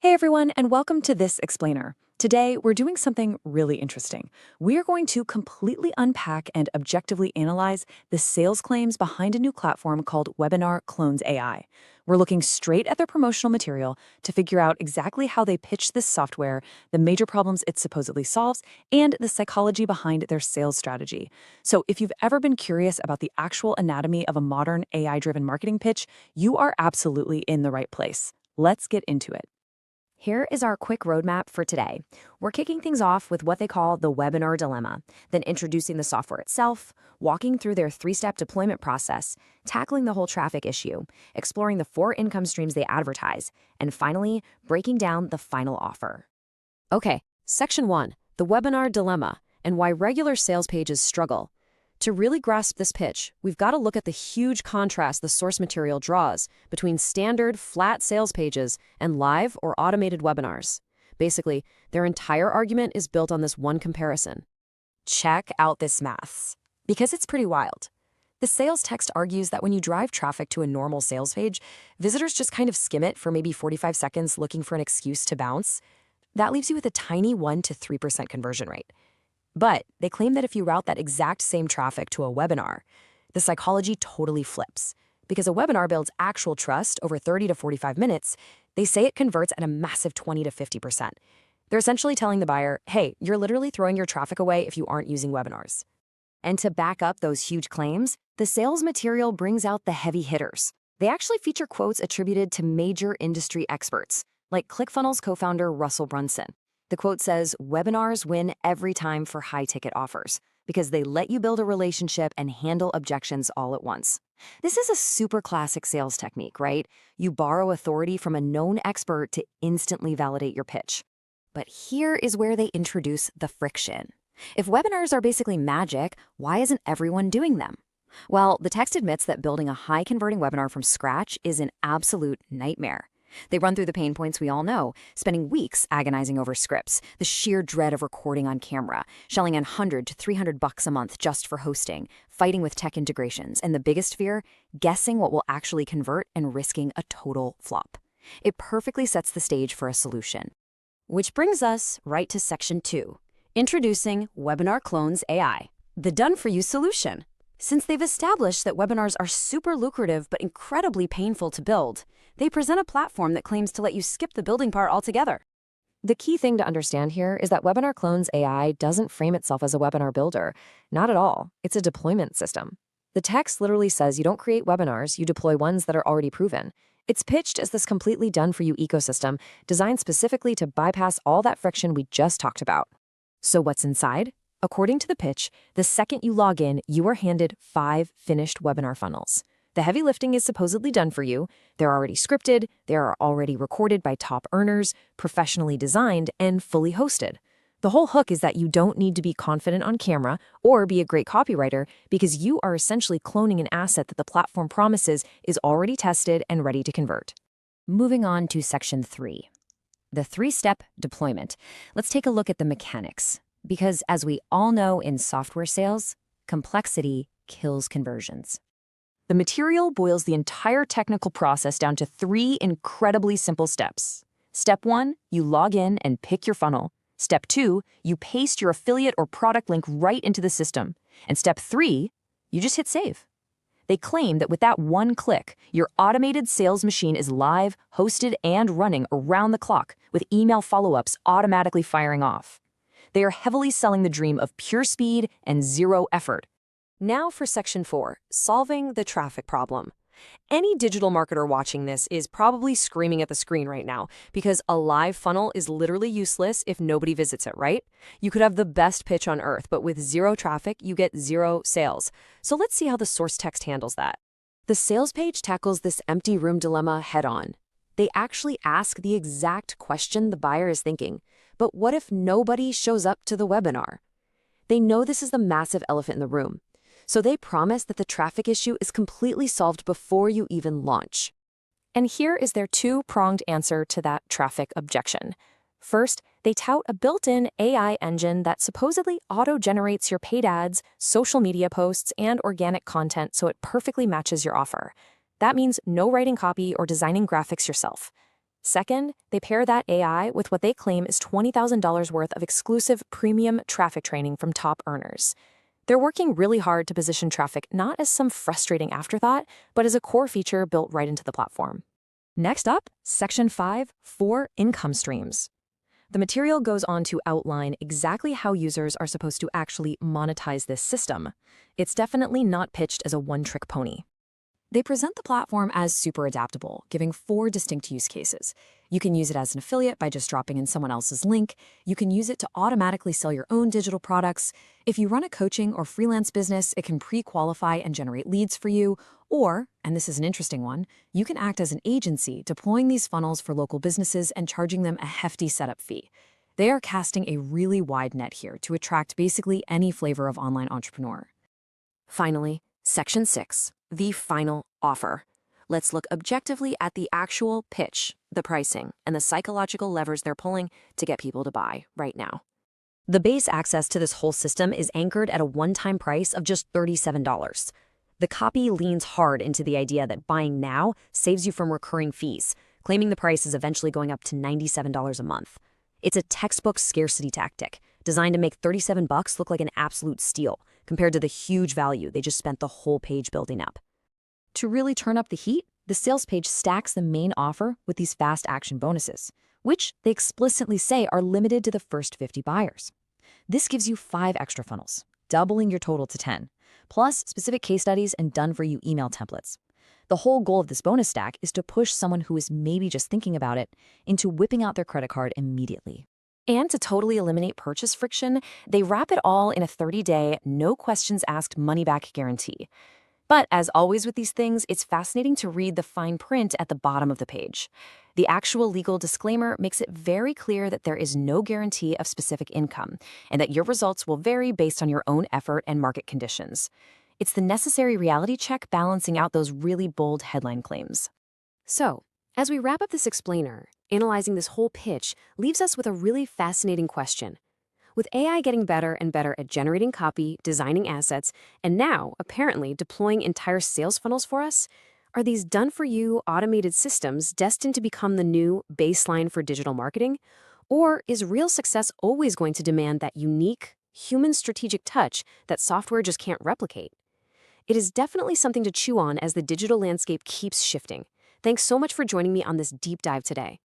Hey everyone, and welcome to This Explainer. Today, we're doing something really interesting. We are going to completely unpack and objectively analyze the sales claims behind a new platform called WebinarClones AI. We're looking straight at their promotional material to figure out exactly how they pitch this software, the major problems it supposedly solves, and the psychology behind their sales strategy. So if you've ever been curious about the actual anatomy of a modern AI-driven marketing pitch, you are absolutely in the right place. Let's get into it. Here is our quick roadmap for today. We're kicking things off with what they call the webinar dilemma, then introducing the software itself, walking through their three-step deployment process, tackling the whole traffic issue, exploring the 4 income streams they advertise, and finally, breaking down the final offer. Okay, Section 1, the webinar dilemma, and why regular sales pages struggle. To really grasp this pitch, we've got to look at the huge contrast the source material draws between standard, flat sales pages and live or automated webinars. Basically, their entire argument is built on this one comparison. Check out this maths, because it's pretty wild. The sales text argues that when you drive traffic to a normal sales page, visitors just kind of skim it for maybe 45 seconds looking for an excuse to bounce. That leaves you with a tiny 1 to 3% conversion rate. But they claim that if you route that exact same traffic to a webinar, the psychology totally flips. Because a webinar builds actual trust over 30 to 45 minutes, they say it converts at a massive 20 to 50%. They're essentially telling the buyer, hey, you're literally throwing your traffic away if you aren't using webinars. And to back up those huge claims, the sales material brings out the heavy hitters. They actually feature quotes attributed to major industry experts, like ClickFunnels co-founder Russell Brunson. The quote says, webinars win every time for high-ticket offers because they let you build a relationship and handle objections all at once. This is a super classic sales technique, right? You borrow authority from a known expert to instantly validate your pitch. But here is where they introduce the friction. If webinars are basically magic, why isn't everyone doing them? Well, the text admits that building a high-converting webinar from scratch is an absolute nightmare. They run through the pain points we all know, spending weeks agonizing over scripts, the sheer dread of recording on camera, shelling in $100 to $300 a month just for hosting, fighting with tech integrations, and the biggest fear, guessing what will actually convert and risking a total flop. It perfectly sets the stage for a solution. Which brings us right to Section 2, introducing WebinarClones AI, the done-for-you solution. Since they've established that webinars are super lucrative but incredibly painful to build, they present a platform that claims to let you skip the building part altogether. The key thing to understand here is that WebinarClones AI doesn't frame itself as a webinar builder. Not at all. It's a deployment system. The text literally says you don't create webinars, you deploy ones that are already proven. It's pitched as this completely done-for-you ecosystem designed specifically to bypass all that friction we just talked about. So what's inside? According to the pitch, the second you log in, you are handed 5 finished webinar funnels. The heavy lifting is supposedly done for you. They're already scripted, they are already recorded by top earners, professionally designed, and fully hosted. The whole hook is that you don't need to be confident on camera or be a great copywriter because you are essentially cloning an asset that the platform promises is already tested and ready to convert. Moving on to Section 3, the 3-step deployment. Let's take a look at the mechanics. Because as we all know in software sales, complexity kills conversions. The material boils the entire technical process down to 3 incredibly simple steps. Step 1, you log in and pick your funnel. Step 2, you paste your affiliate or product link right into the system. And step 3, you just hit save. They claim that with that one click, your automated sales machine is live, hosted, and running around the clock, with email follow-ups automatically firing off. They are heavily selling the dream of pure speed and zero effort. Now for Section 4, solving the traffic problem. Any digital marketer watching this is probably screaming at the screen right now because a live funnel is literally useless if nobody visits it, right? You could have the best pitch on earth, but with 0 traffic, you get 0 sales. So let's see how the source text handles that. The sales page tackles this empty room dilemma head-on. They actually ask the exact question the buyer is thinking. But what if nobody shows up to the webinar? They know this is the massive elephant in the room. So they promise that the traffic issue is completely solved before you even launch. And here is their 2-pronged answer to that traffic objection. First, they tout a built-in AI engine that supposedly auto-generates your paid ads, social media posts, and organic content so it perfectly matches your offer. That means no writing copy or designing graphics yourself. Second, they pair that AI with what they claim is $20,000 worth of exclusive premium traffic training from top earners. They're working really hard to position traffic not as some frustrating afterthought, but as a core feature built right into the platform. Next up, Section 5, 4 income streams. The material goes on to outline exactly how users are supposed to actually monetize this system. It's definitely not pitched as a one-trick pony. They present the platform as super adaptable, giving 4 distinct use cases. You can use it as an affiliate by just dropping in someone else's link. You can use it to automatically sell your own digital products. If you run a coaching or freelance business, it can pre-qualify and generate leads for you. Or, and this is an interesting one, you can act as an agency, deploying these funnels for local businesses and charging them a hefty setup fee. They are casting a really wide net here to attract basically any flavor of online entrepreneur. Finally, Section 6, the final offer. Let's look objectively at the actual pitch, the pricing, and the psychological levers they're pulling to get people to buy right now. The base access to this whole system is anchored at a one-time price of just $37. The copy leans hard into the idea that buying now saves you from recurring fees, claiming the price is eventually going up to $97 a month. It's a textbook scarcity tactic, designed to make $37 look like an absolute steal, compared to the huge value they just spent the whole page building up. To really turn up the heat, the sales page stacks the main offer with these fast action bonuses, which they explicitly say are limited to the first 50 buyers. This gives you 5 extra funnels, doubling your total to 10, plus specific case studies and done-for-you email templates. The whole goal of this bonus stack is to push someone who is maybe just thinking about it into whipping out their credit card immediately. And to totally eliminate purchase friction, they wrap it all in a 30-day, no questions asked money-back guarantee. But as always with these things, it's fascinating to read the fine print at the bottom of the page. The actual legal disclaimer makes it very clear that there is no guarantee of specific income, and that your results will vary based on your own effort and market conditions. It's the necessary reality check balancing out those really bold headline claims. So, as we wrap up this explainer, analyzing this whole pitch leaves us with a really fascinating question. With AI getting better and better at generating copy, designing assets, and now, apparently, deploying entire sales funnels for us, are these done-for-you automated systems destined to become the new baseline for digital marketing? Or is real success always going to demand that unique, human strategic touch that software just can't replicate? It is definitely something to chew on as the digital landscape keeps shifting. Thanks so much for joining me on this deep dive today.